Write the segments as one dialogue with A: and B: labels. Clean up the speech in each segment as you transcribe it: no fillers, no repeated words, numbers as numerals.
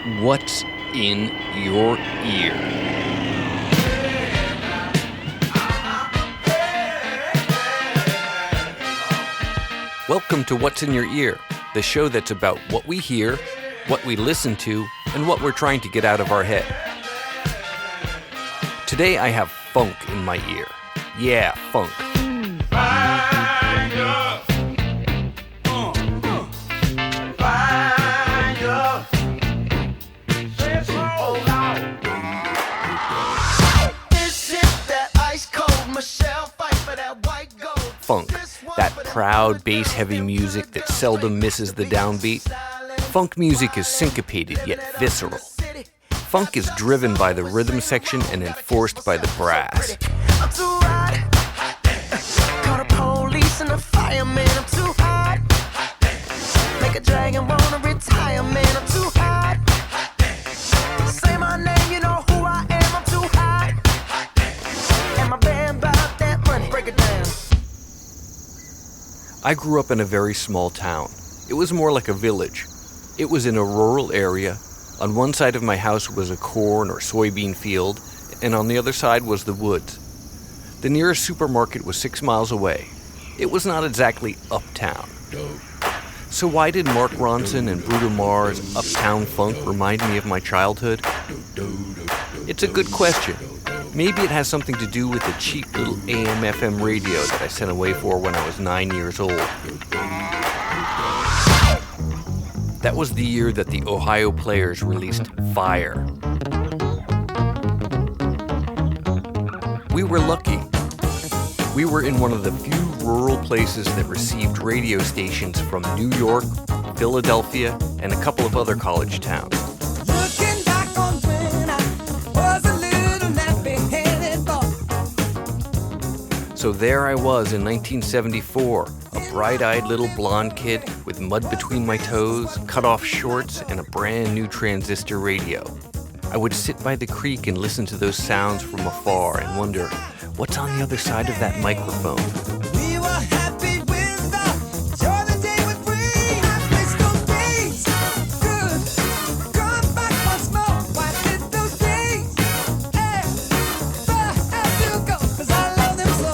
A: What's in your ear? Welcome to What's in Your Ear, the show that's about what we hear, what we listen to, and what we're trying to get out of our head. Today I have funk in my ear. Yeah, funk. Funk, that proud bass-heavy music that seldom misses the downbeat. Funk music is syncopated yet visceral. Funk is driven by the rhythm section and enforced by the brass.
B: I'm too hot. Call the police and the fireman. I'm too hot. Make a dragon wanna retire, man. I'm too hot. Say my name, you know who I am. I'm too hot. And my band bought that money. Break it down.
A: I grew up in a very small town. It was more like a village. It was in a rural area. On one side of my house was a corn or soybean field, and on the other side was the woods. The nearest supermarket was 6 miles away. It was not exactly uptown. So why did Mark Ronson and Bruno Mars' Uptown Funk remind me of my childhood? It's a good question. Maybe it has something to do with the cheap little AM/FM radio that I sent away for when I was 9 years old. That was the year that the Ohio Players released Fire. We were lucky. We were in one of the few rural places that received radio stations from New York, Philadelphia, and a couple of other college towns. So there I was in 1974, a bright-eyed little blonde kid with mud between my toes, cut-off shorts, and a brand new transistor radio. I would sit by the creek and listen to those sounds from afar and wonder, what's on the other side of that microphone?
B: We were happy with the joy the day was free. Happy school days. Good. Come back once more. Why did those days? Hey, I have to go 'cause I love them so.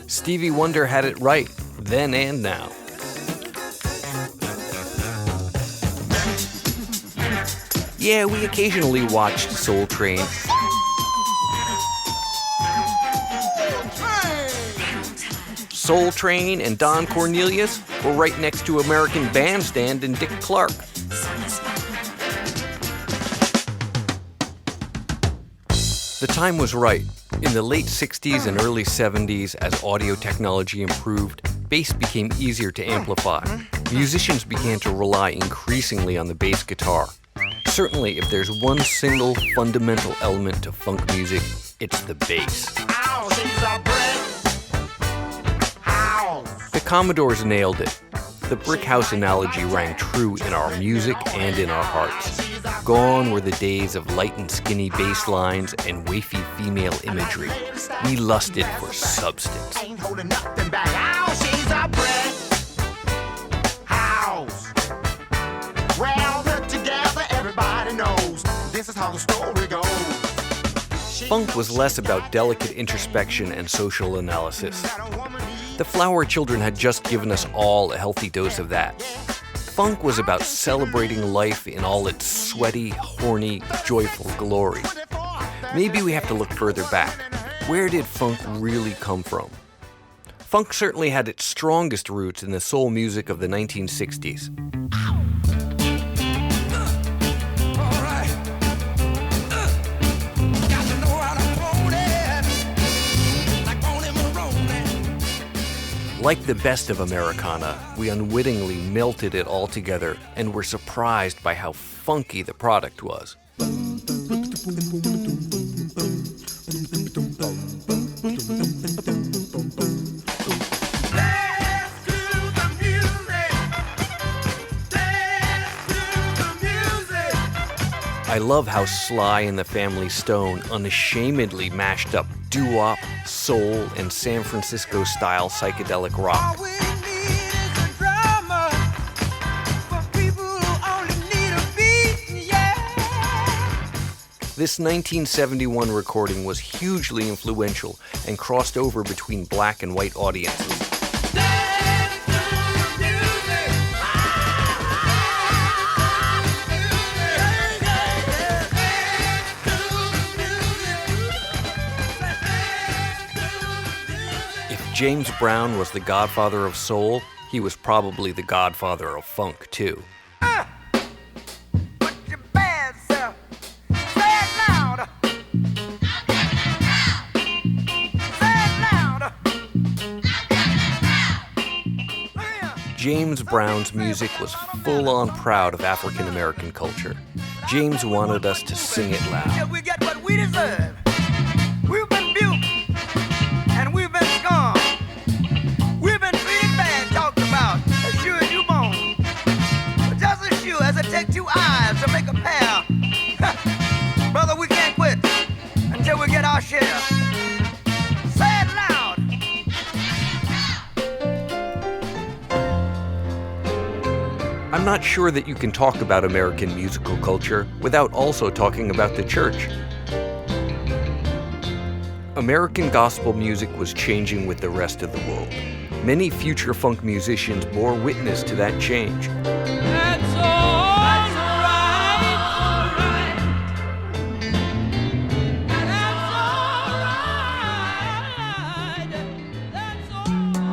A: Stevie Wonder had it right, then and now. Yeah, we occasionally watched Soul Train. Soul Train and Don Cornelius were right next to American Bandstand and Dick Clark. The time was right. In the late 60s and early 70s, as audio technology improved, bass became easier to amplify. Musicians began to rely increasingly on the bass guitar. Certainly, if there's one single fundamental element to funk music, it's the bass. The Commodores nailed it. The brick house analogy rang true in our music and in our hearts. Gone were the days of light and skinny bass lines and wafy female imagery. We lusted for substance.
B: Ain't holding nothing back. Ow, she's a brick house. Well, put together, everybody knows this is how the story goes.
A: Funk was less about delicate introspection and social analysis. The Flower Children had just given us all a healthy dose of that. Funk was about celebrating life in all its sweaty, horny, joyful glory. Maybe we have to look further back. Where did funk really come from? Funk certainly had its strongest roots in the soul music of the 1960s. Like the best of Americana, we unwittingly melted it all together and were surprised by how funky the product was. I love how Sly and the Family Stone unashamedly mashed up doo-wop, soul, and San Francisco-style psychedelic rock.
B: All we need is a drama for people who
A: This 1971 recording was hugely influential and crossed over between black and white audiences. If James Brown was the godfather of soul, he was probably the godfather of funk, too. James Brown's music was full-on proud of African American culture. James wanted us to sing it loud.
B: We get what we deserve. We've been buked and we've been scorned. We've been treated bad, talked about as sure as you born. But just as sure as it takes two eyes to make a pair, brother, we can't quit until we get our share. Say it loud.
A: I'm not sure that you can talk about American musical culture without also talking about the church. American gospel music was changing with the rest of the world. Many future funk musicians bore witness to that change.
B: That's all right. That's all right.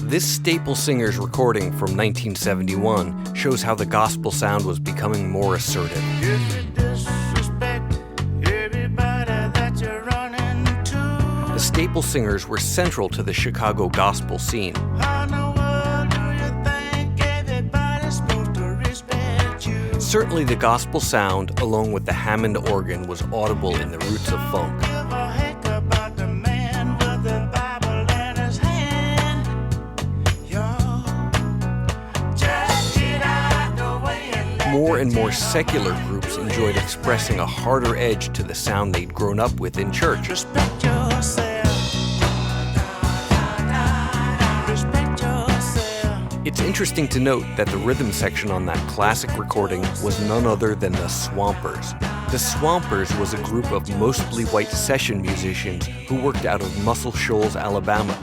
A: This Staple Singers recording from 1971 shows how the gospel sound was becoming more assertive. The Staple Singers were central to the Chicago gospel scene. Certainly the gospel sound, along with the Hammond organ, was audible in the roots of funk. More and more secular groups enjoyed expressing a harder edge to the sound they'd grown up with in church. It's interesting to note that the rhythm section on that classic recording was none other than the Swampers. The Swampers was a group of mostly white session musicians who worked out of Muscle Shoals, Alabama.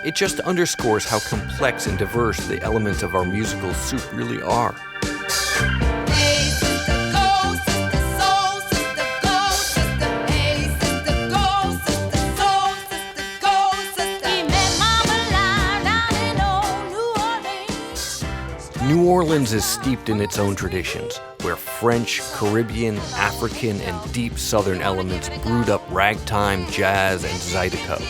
A: It just underscores how complex and diverse the elements of our musical soup really are. New Orleans is steeped in its own traditions, where French, Caribbean, African, and deep Southern elements brewed up ragtime, jazz, and zydeco.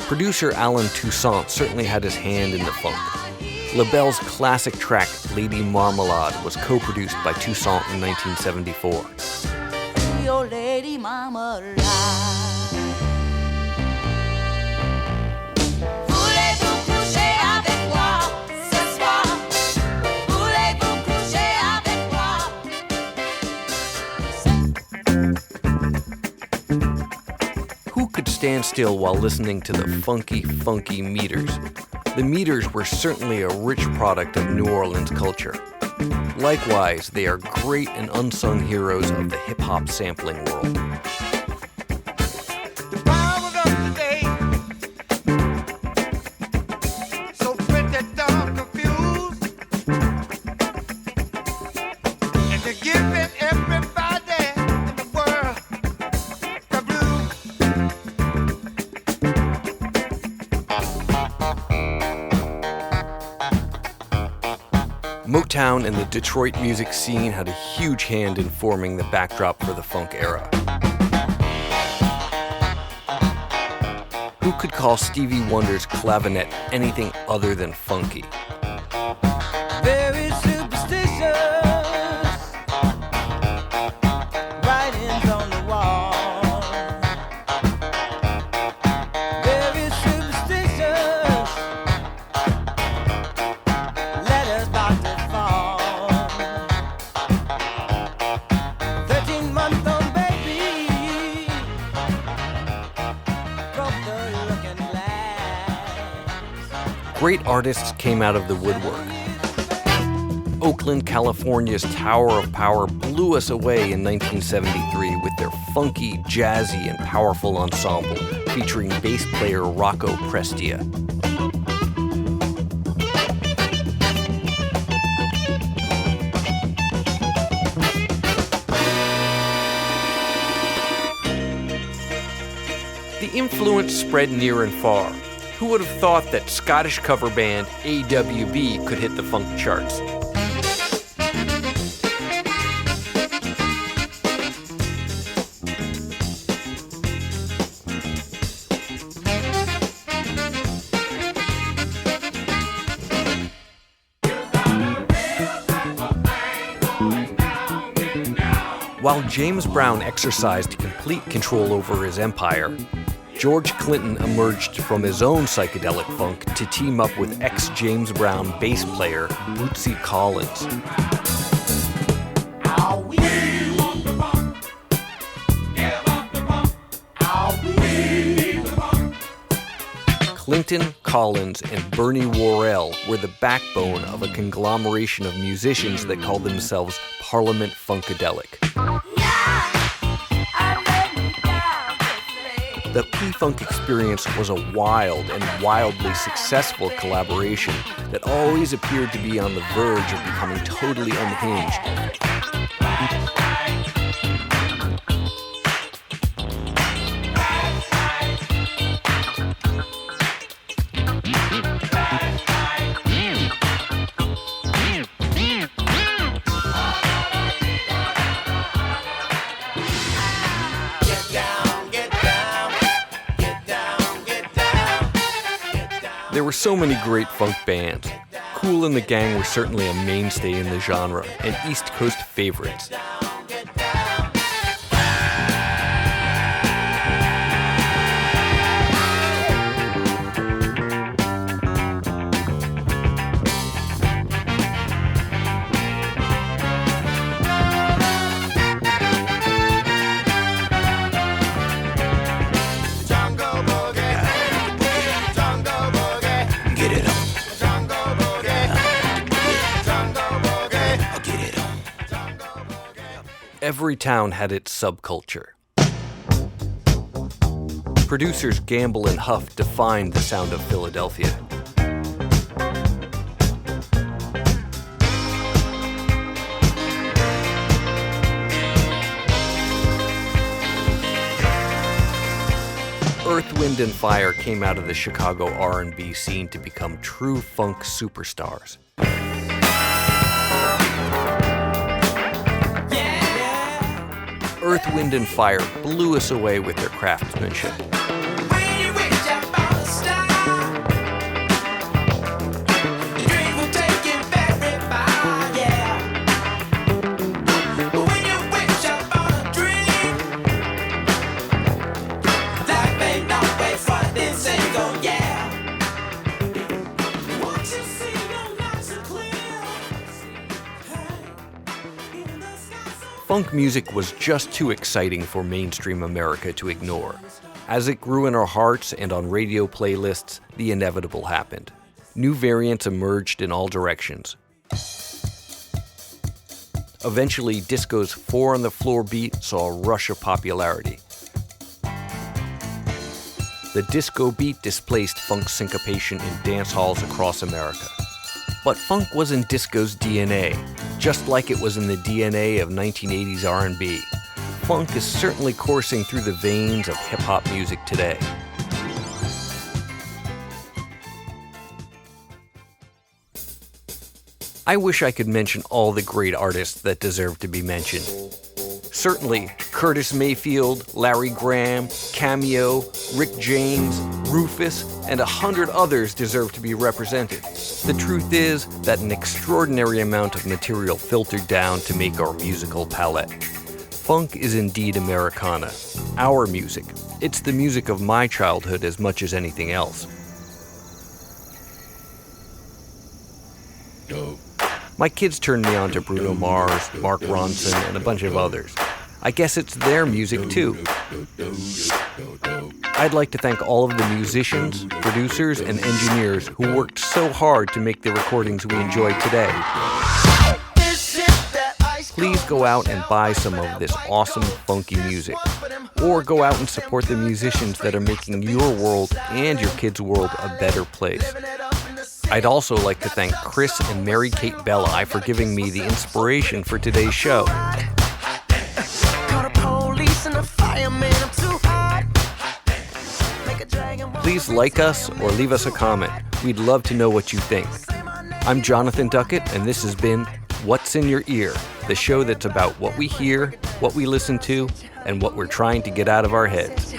A: Producer Alan Toussaint certainly had his hand in the funk. LaBelle's classic track, Lady Marmalade, was co-produced by Toussaint in 1974.
C: Your Lady Marmalade.
A: Who could stand still while listening to the funky, funky meters? The meters were certainly a rich product of New Orleans culture. Likewise, they are great and unsung heroes of the hip-hop sampling world. Motown and the Detroit music scene had a huge hand in forming the backdrop for the funk era. Who could call Stevie Wonder's clavinet anything other than funky?
B: Very superstitious. Writings on the wall. Very superstitious. Letters about to fall. 13-month-old baby broke the looking glass.
A: Great artists came out of the woodwork. Oakland, California's Tower of Power blew us away in 1973 with their funky, jazzy, and powerful ensemble featuring bass player Rocco Prestia. The influence spread near and far. Who would have thought that Scottish cover band AWB could hit the funk charts? While James Brown exercised complete control over his empire, George Clinton emerged from his own psychedelic funk to team up with ex-James Brown bass player Bootsy Collins. Clinton, Collins, and Bernie Worrell were the backbone of a conglomeration of musicians that called themselves Parliament Funkadelic. The P-Funk experience was a wild and wildly successful collaboration that always appeared to be on the verge of becoming totally unhinged. There were so many great funk bands. Kool and the Gang were certainly a mainstay in the genre, and East Coast favorites. Every town had its subculture. Producers Gamble and Huff defined the sound of Philadelphia. Earth, Wind and Fire came out of the Chicago R&B scene to become true funk superstars. Earth, Wind and Fire blew us away with their craftsmanship. Funk music was just too exciting for mainstream America to ignore. As it grew in our hearts and on radio playlists, the inevitable happened. New variants emerged in all directions. Eventually, disco's four-on-the-floor beat saw a rush of popularity. The disco beat displaced funk syncopation in dance halls across America. But funk was in disco's DNA, just like it was in the DNA of 1980s R&B. Funk is certainly coursing through the veins of hip-hop music today. I wish I could mention all the great artists that deserve to be mentioned. Certainly, Curtis Mayfield, Larry Graham, Cameo, Rick James, Rufus, and 100 others deserve to be represented. The truth is that an extraordinary amount of material filtered down to make our musical palette. Funk is indeed Americana, our music. It's the music of my childhood as much as anything else. My kids turned me on to Bruno Mars, Mark Ronson, and a bunch of others. I guess it's their music too. I'd like to thank all of the musicians, producers, and engineers who worked so hard to make the recordings we enjoy today. please go out and buy some of this awesome, funky music. Or go out and support the musicians that are making your world and your kids' world a better place. I'd also like to thank Chris and Mary Kate Belli for giving me the inspiration for today's show. Please like us or leave us a comment. We'd love to know what you think. I'm Jonathan Duckett, and this has been What's in Your Ear, the show that's about what we hear, what we listen to, and what we're trying to get out of our heads.